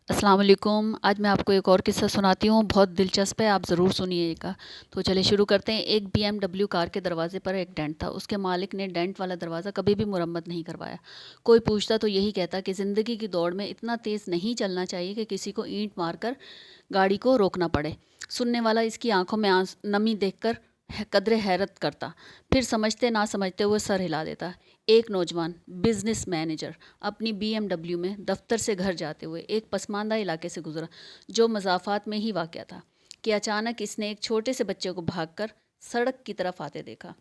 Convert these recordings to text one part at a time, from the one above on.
अस्सलाम वालेकुम। आज मैं आपको एक और किस्सा सुनाती हूँ, बहुत दिलचस्प है, आप ज़रूर सुनिएगा। तो चलिए शुरू करते हैं। एक बीएमडब्ल्यू कार के दरवाजे पर एक डेंट था। उसके मालिक ने डेंट वाला दरवाज़ा कभी भी मुरम्मत नहीं करवाया। कोई पूछता तो यही कहता कि ज़िंदगी की दौड़ में इतना तेज़ नहीं चलना चाहिए कि किसी को ईंट मारकर गाड़ी को रोकना पड़े। सुनने वाला इसकी आंखों में नमी देखकर कदरे हैरत करता, फिर समझते ना समझते हुए सर हिला देता। एक नौजवान बिजनेस मैनेजर अपनी बीएमडब्ल्यू में दफ्तर से घर जाते हुए एक पसमानदा इलाके से गुजरा, जो मज़ाफ़ात में ही वाक़या था, कि अचानक इसने एक छोटे से बच्चे को भागकर सड़क की तरफ आते देखा।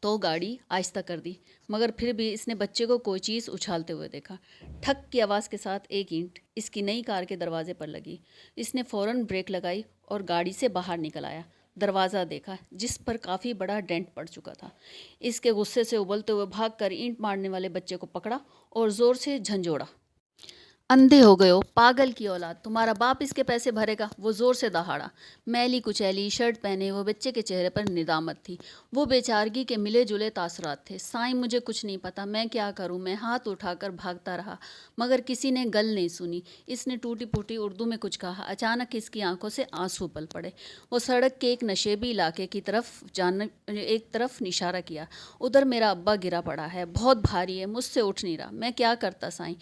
तो गाड़ी आहिस्ता कर दी, मगर फिर भी इसने बच्चे को कोई चीज़ उछालते हुए देखा। ठक की आवाज़ के साथ एक ईंट इसकी नई कार के दरवाजे पर लगी। इसने फ़ौरन ब्रेक लगाई और गाड़ी से बाहर निकल आया। दरवाज़ा देखा, जिस पर काफ़ी बड़ा डेंट पड़ चुका था। इसके गुस्से से उबलते हुए भागकर ईंट मारने वाले बच्चे को पकड़ा और ज़ोर से झंझोड़ा। अंधे हो गए हो, पागल की औलाद, तुम्हारा बाप इसके पैसे भरेगा। वो ज़ोर से दहाड़ा। मैली कुचैली शर्ट पहने वो बच्चे के चेहरे पर निदामत थी। वो बेचारगी के मिले जुले तासरात थे। साईं, मुझे कुछ नहीं पता, मैं क्या करूं। मैं हाथ उठाकर भागता रहा, मगर किसी ने गल नहीं सुनी। इसने टूटी फूटी उर्दू में कुछ कहा। अचानक इसकी आंखों से आंसू पल पड़े। वो सड़क के एक नशेबी इलाके की तरफ जाने एक तरफ इशारा किया। उधर मेरा अब्बा गिरा पड़ा है, बहुत भारी है, मुझसे उठ नहीं रहा। मैं क्या करता साईं।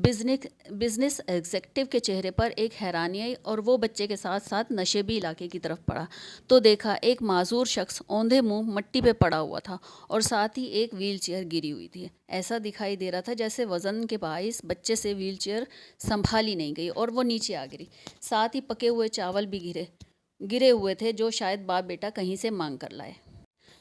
बिजनेस बिजनेस एग्जेक्टिव के चेहरे पर एक हैरानी आई और वो बच्चे के साथ साथ नशेबी इलाके की तरफ पड़ा तो देखा एक माजूर शख्स औंधे मुंह मट्टी पे पड़ा हुआ था और साथ ही एक व्हील चेयर गिरी हुई थी। ऐसा दिखाई दे रहा था जैसे वज़न के बाइस बच्चे से व्हील चेयर संभाली नहीं गई और वो नीचे आ गिरी। साथ ही पके हुए चावल भी गिरे गिरे हुए थे, जो शायद बाप बेटा कहीं से मांग कर लाए।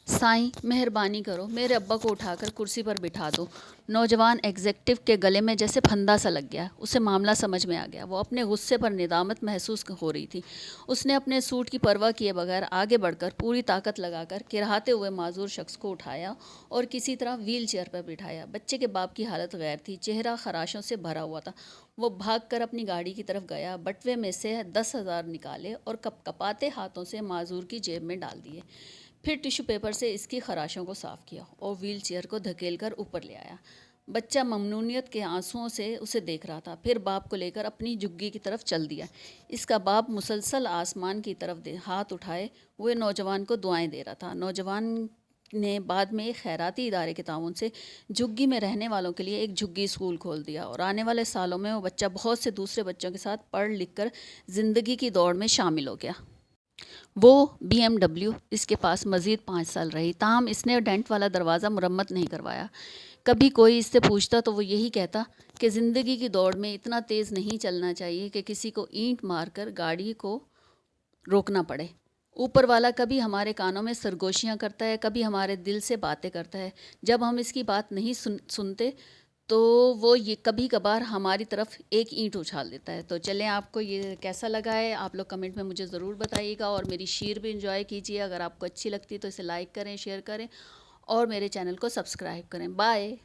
साईं, मेहरबानी करो, मेरे अब्बा को उठाकर कुर्सी पर बिठा दो। नौजवान एग्जेक्टिव के गले में जैसे फंदा सा लग गया। उसे मामला समझ में आ गया। वो अपने गुस्से पर निदामत महसूस हो रही थी। उसने अपने सूट की परवाह किए बगैर आगे बढ़कर पूरी ताकत लगाकर किराहते हुए माजूर शख्स को उठाया और किसी तरह व्हील चेयर पर बिठाया। बच्चे के बाप की हालत गैर थी, चेहरा खराशों से भरा हुआ था। वो भागकर अपनी गाड़ी की तरफ गया, बटुए में से 10,000 निकाले और कपकपाते हाथों से माजूर की जेब में डाल दिए। फिर टिश्यू पेपर से इसकी खराशों को साफ किया और व्हील चेयर को धकेलकर ऊपर ले आया। बच्चा ममनूनियत के आंसुओं से उसे देख रहा था। फिर बाप को लेकर अपनी झुग्गी की तरफ चल दिया। इसका बाप मुसलसल आसमान की तरफ हाथ उठाए हुए नौजवान को दुआएं दे रहा था। नौजवान ने बाद में एक खैराती इदारे के ताउन से झुग्गी में रहने वालों के लिए एक झुग्गी स्कूल खोल दिया और आने वाले सालों में वो बच्चा बहुत से दूसरे बच्चों के साथ पढ़ लिख कर ज़िंदगी की दौड़ में शामिल हो गया। वो बीएमडब्ल्यू इसके पास मज़ीद 5 साल रही, ताहम इसने डेंट वाला दरवाज़ा मुरम्मत नहीं करवाया। कभी कोई इससे पूछता तो वो यही कहता कि ज़िंदगी की दौड़ में इतना तेज़ नहीं चलना चाहिए कि किसी को ईंट मारकर गाड़ी को रोकना पड़े। ऊपर वाला कभी हमारे कानों में सरगोशियाँ करता है, कभी हमारे दिल से बातें करता है। जब हम इसकी बात नहीं सुनते तो वो ये कभी कभार हमारी तरफ एक ईंट उछाल देता है। तो चलें, आपको ये कैसा लगा है आप लोग कमेंट में मुझे ज़रूर बताइएगा और मेरी शेर भी इंजॉय कीजिए। अगर आपको अच्छी लगती है तो इसे लाइक करें, शेयर करें और मेरे चैनल को सब्सक्राइब करें। बाय।